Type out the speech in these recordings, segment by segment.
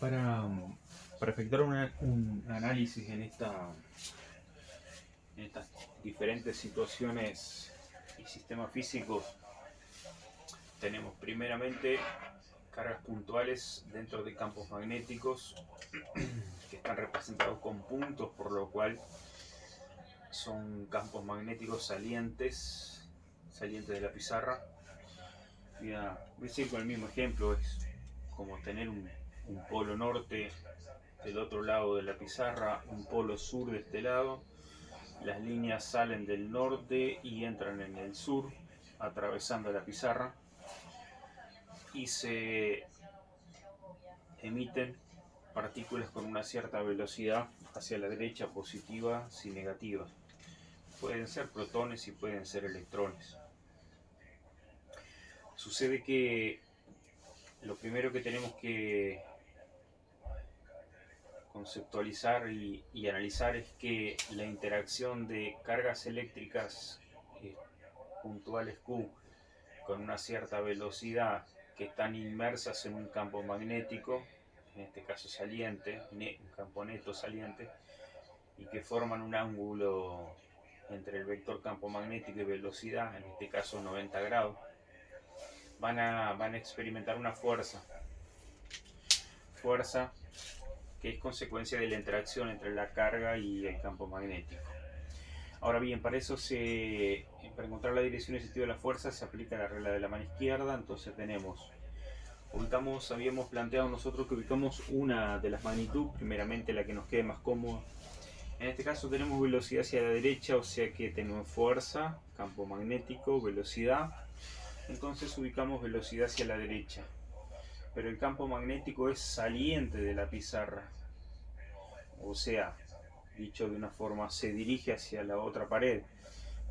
Para, para efectuar un análisis en estas diferentes situaciones y sistemas físicos, tenemos primeramente cargas puntuales dentro de campos magnéticos que están representados con puntos, por lo cual son campos magnéticos salientes de la pizarra. Voy a decir con el mismo ejemplo, es como tener un polo norte del otro lado de la pizarra, un polo sur de este lado. Las líneas salen del norte y entran en el sur, atravesando la pizarra, y se emiten partículas con una cierta velocidad hacia la derecha, positivas y negativas. Pueden ser protones y pueden ser electrones. Sucede que lo primero que tenemos que conceptualizar y analizar es que la interacción de cargas eléctricas puntuales Q con una cierta velocidad que están inmersas en un campo magnético, en este caso saliente, un campo neto saliente, y que forman un ángulo entre el vector campo magnético y velocidad, en este caso 90 grados, van a experimentar una fuerza que es consecuencia de la interacción entre la carga y el campo magnético. Ahora bien, para encontrar la dirección y sentido de la fuerza se aplica la regla de la mano izquierda. Entonces habíamos planteado nosotros que ubicamos una de las magnitudes, primeramente la que nos quede más cómoda. En este caso tenemos velocidad hacia la derecha, o sea que tenemos fuerza, campo magnético, velocidad. Entonces ubicamos velocidad hacia la derecha. Pero el campo magnético es saliente de la pizarra. O sea, dicho de una forma, se dirige hacia la otra pared.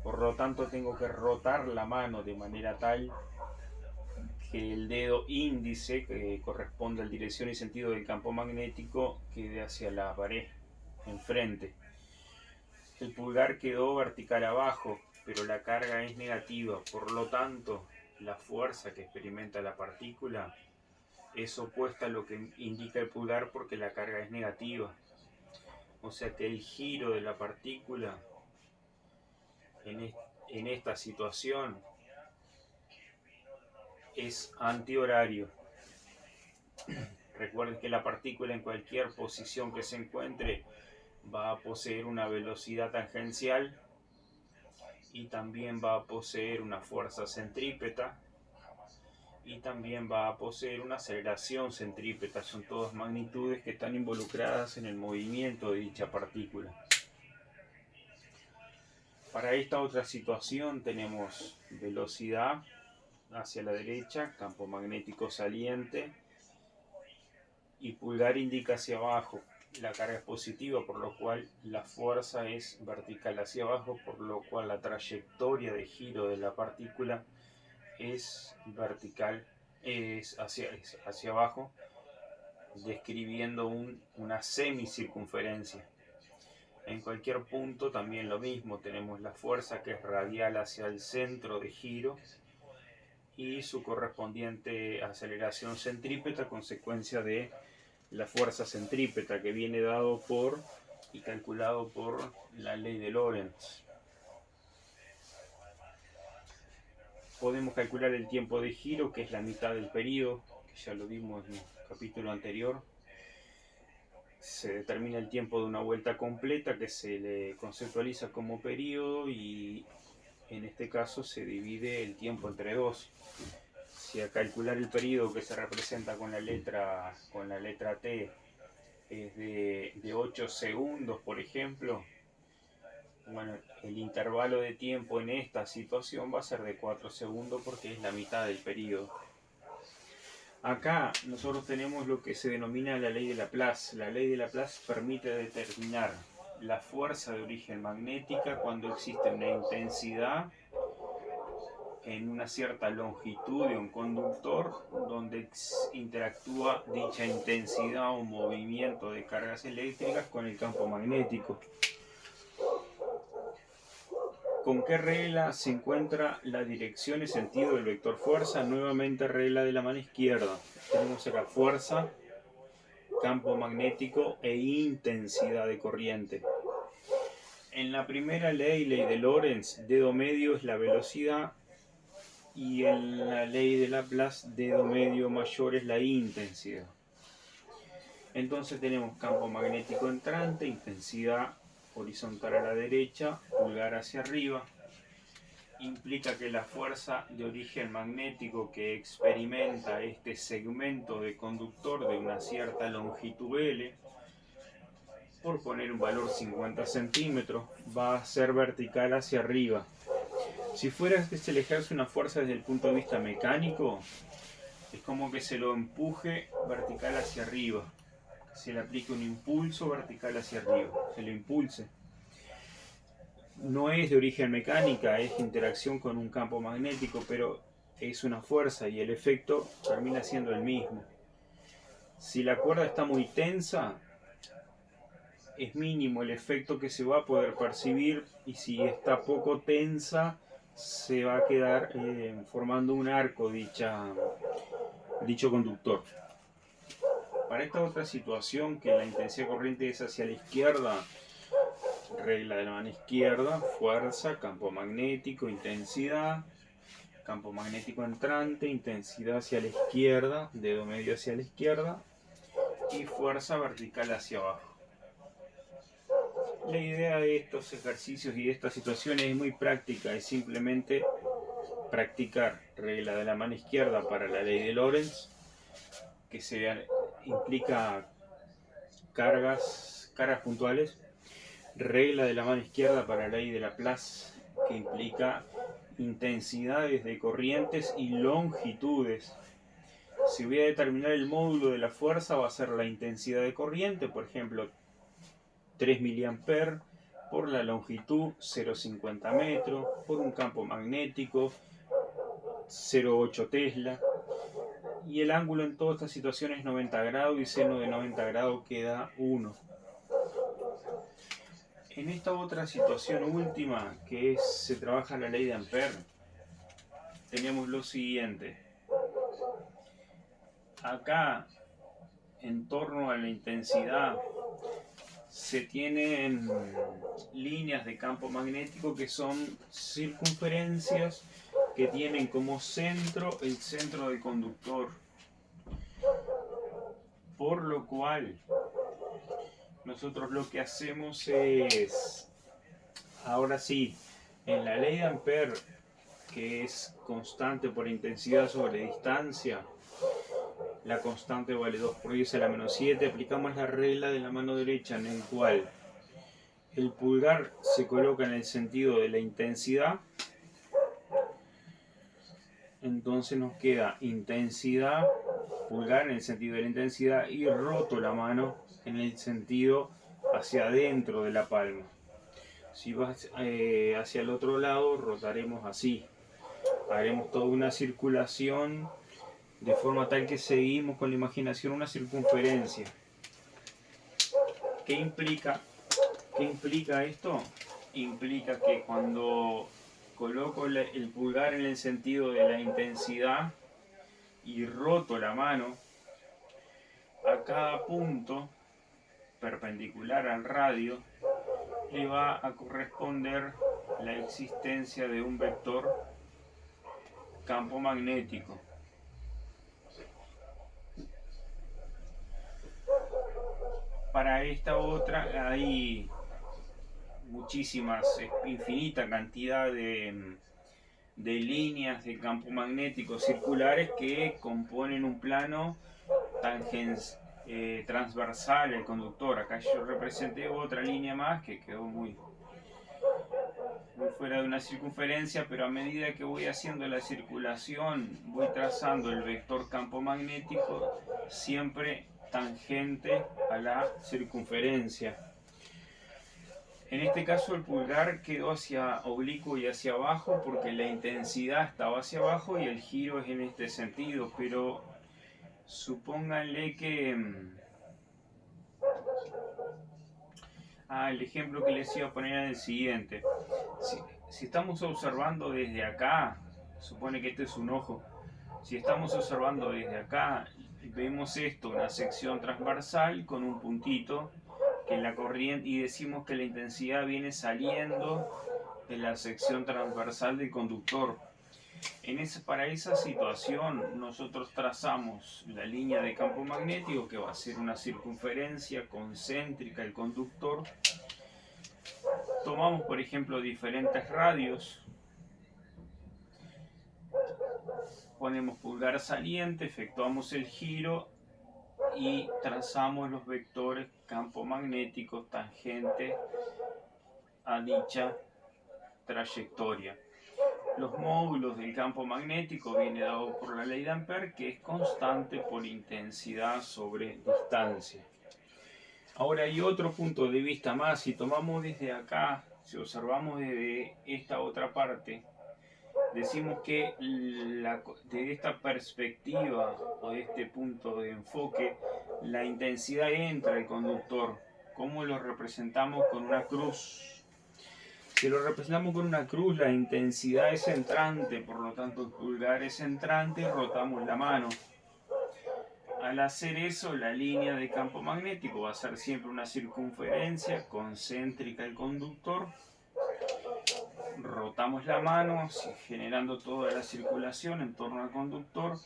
Por lo tanto, tengo que rotar la mano de manera tal que el dedo índice, que corresponde a la dirección y sentido del campo magnético, quede hacia la pared, enfrente. El pulgar quedó vertical abajo, pero la carga es negativa. Por lo tanto, la fuerza que experimenta la partícula es opuesta a lo que indica el pulgar, porque la carga es negativa. O sea que el giro de la partícula en esta situación es antihorario. Recuerden que la partícula, en cualquier posición que se encuentre, va a poseer una velocidad tangencial y también va a poseer una fuerza centrípeta y también va a poseer una aceleración centrípeta. Son todas magnitudes que están involucradas en el movimiento de dicha partícula. Para esta otra situación tenemos velocidad hacia la derecha, campo magnético saliente, y pulgar indica hacia abajo. La carga es positiva, por lo cual la fuerza es vertical hacia abajo, por lo cual la trayectoria de giro de la partícula es vertical, es hacia abajo, describiendo una semicircunferencia. En cualquier punto también lo mismo, tenemos la fuerza que es radial hacia el centro de giro y su correspondiente aceleración centrípeta, consecuencia de la fuerza centrípeta, que viene dado por y calculado por la ley de Lorentz. Podemos calcular el tiempo de giro, que es la mitad del periodo, que ya lo vimos en el capítulo anterior. Se determina el tiempo de una vuelta completa, que se le conceptualiza como periodo, y en este caso se divide el tiempo entre dos. Si a calcular el periodo, que se representa con la letra T, es de 8 segundos, por ejemplo, bueno, el intervalo de tiempo en esta situación va a ser de 4 segundos, porque es la mitad del periodo. Acá nosotros tenemos lo que se denomina la ley de Laplace. La ley de Laplace permite determinar la fuerza de origen magnética cuando existe una intensidad en una cierta longitud de un conductor, donde interactúa dicha intensidad o movimiento de cargas eléctricas con el campo magnético. ¿Con qué regla se encuentra la dirección y sentido del vector fuerza? Nuevamente regla de la mano izquierda. Tenemos acá fuerza campo magnético e intensidad de corriente. En la primera ley de Lorentz, dedo medio es la velocidad, y en la ley de Laplace, dedo medio mayor es la intensidad. Entonces tenemos campo magnético entrante, intensidad horizontal a la derecha, pulgar hacia arriba. Implica que la fuerza de origen magnético que experimenta este segmento de conductor de una cierta longitud L, por poner un valor 50 centímetros, va a ser vertical hacia arriba. Si fuera que se le ejerce una fuerza desde el punto de vista mecánico, es como que se lo empuje vertical hacia arriba. Se le aplica un impulso vertical hacia arriba, se lo impulse. No es de origen mecánica, es interacción con un campo magnético, pero es una fuerza y el efecto termina siendo el mismo. Si la cuerda está muy tensa, es mínimo el efecto que se va a poder percibir, y si está poco tensa, se va a quedar formando un arco dicho conductor. Para esta otra situación, que la intensidad corriente es hacia la izquierda, regla de la mano izquierda, fuerza, campo magnético, intensidad, campo magnético entrante, intensidad hacia la izquierda, dedo medio hacia la izquierda, y fuerza vertical hacia abajo. La idea de estos ejercicios y de estas situaciones es muy práctica, es simplemente practicar regla de la mano izquierda para la ley de Lorentz, que implica cargas puntuales, regla de la mano izquierda para la ley de Laplace, que implica intensidades de corrientes y longitudes. Si voy a determinar el módulo de la fuerza, va a ser la intensidad de corriente, por ejemplo 3 mA, por la longitud 0,50 metros, por un campo magnético 0,8 Tesla, y el ángulo en todas estas situaciones es 90 grados, y seno de 90 grados queda 1. En esta otra situación última, que se trabaja la ley de Ampère, tenemos lo siguiente. Acá, en torno a la intensidad, se tienen líneas de campo magnético que son circunferencias que tienen como centro el centro del conductor. Por lo cual, nosotros lo que hacemos es, ahora sí, en la ley de Ampère, que es constante por intensidad sobre distancia, la constante vale 2 por 10 a la menos 7, aplicamos la regla de la mano derecha, en el cual el pulgar se coloca en el sentido de la intensidad. Entonces nos queda intensidad, pulgar en el sentido de la intensidad, y roto la mano en el sentido hacia adentro de la palma. Si vas hacia el otro lado, rotaremos así. Haremos toda una circulación de forma tal que seguimos con la imaginación una circunferencia. ¿Qué implica esto? Implica que cuando coloco el pulgar en el sentido de la intensidad y roto la mano, a cada punto perpendicular al radio le va a corresponder la existencia de un vector campo magnético. Para esta otra hay infinita cantidad de líneas de campo magnético circulares que componen un plano transversal al conductor. Acá yo representé otra línea más que quedó muy fuera de una circunferencia, pero a medida que voy haciendo la circulación voy trazando el vector campo magnético siempre tangente a la circunferencia. En este caso el pulgar quedó hacia oblicuo y hacia abajo porque la intensidad estaba hacia abajo y el giro es en este sentido, pero supónganle que el ejemplo que les iba a poner es el siguiente. Si estamos observando desde acá, supone que este es un ojo. Si estamos observando desde acá, vemos esto, una sección transversal con un puntito que la corriente, y decimos que la intensidad viene saliendo de la sección transversal del conductor. Para esa situación nosotros trazamos la línea de campo magnético, que va a ser una circunferencia concéntrica del conductor. Tomamos por ejemplo diferentes radios, ponemos pulgar saliente, efectuamos el giro y trazamos los vectores campo magnético tangente a dicha trayectoria. Los módulos del campo magnético viene dado por la ley de Ampère, que es constante por intensidad sobre distancia. Ahora hay otro punto de vista más. Si tomamos desde acá, si observamos desde esta otra parte, decimos que desde esta perspectiva o de este punto de enfoque, la intensidad entra al conductor. ¿Cómo lo representamos? Con una cruz. Si lo representamos con una cruz, la intensidad es entrante, por lo tanto el pulgar es entrante y rotamos la mano. Al hacer eso, la línea de campo magnético va a ser siempre una circunferencia concéntrica al conductor. Rotamos la mano, generando toda la circulación en torno al conductor,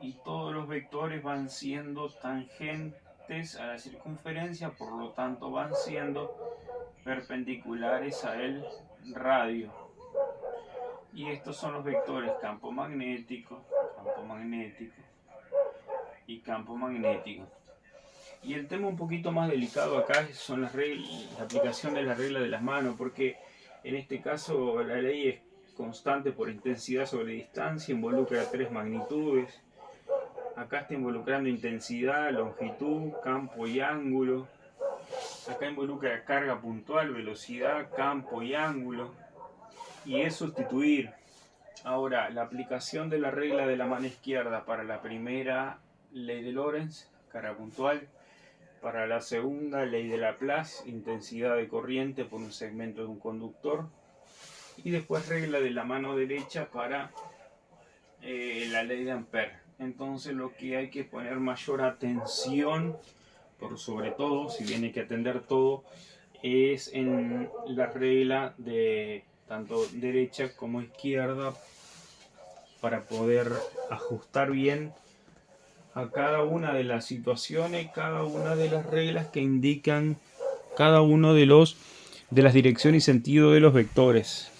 y todos los vectores van siendo tangentes a la circunferencia, por lo tanto van siendo perpendiculares a el radio. Y estos son los vectores campo magnético y campo magnético. Y el tema un poquito más delicado acá son la aplicación de la regla de las manos, porque en este caso la ley es constante por intensidad sobre distancia, involucra 3 magnitudes. Acá está involucrando intensidad, longitud, campo y ángulo. Acá involucra carga puntual, velocidad, campo y ángulo. Y es sustituir. Ahora, la aplicación de la regla de la mano izquierda para la primera, ley de Lorentz, carga puntual. Para la segunda, ley de Laplace, intensidad de corriente por un segmento de un conductor. Y después regla de la mano derecha para la ley de Ampère. Entonces lo que hay que poner mayor atención, por sobre todo, si bien hay que atender todo, es en la regla de tanto derecha como izquierda, para poder ajustar bien a cada una de las situaciones, cada una de las reglas que indican cada uno de las direcciones y sentido de los vectores.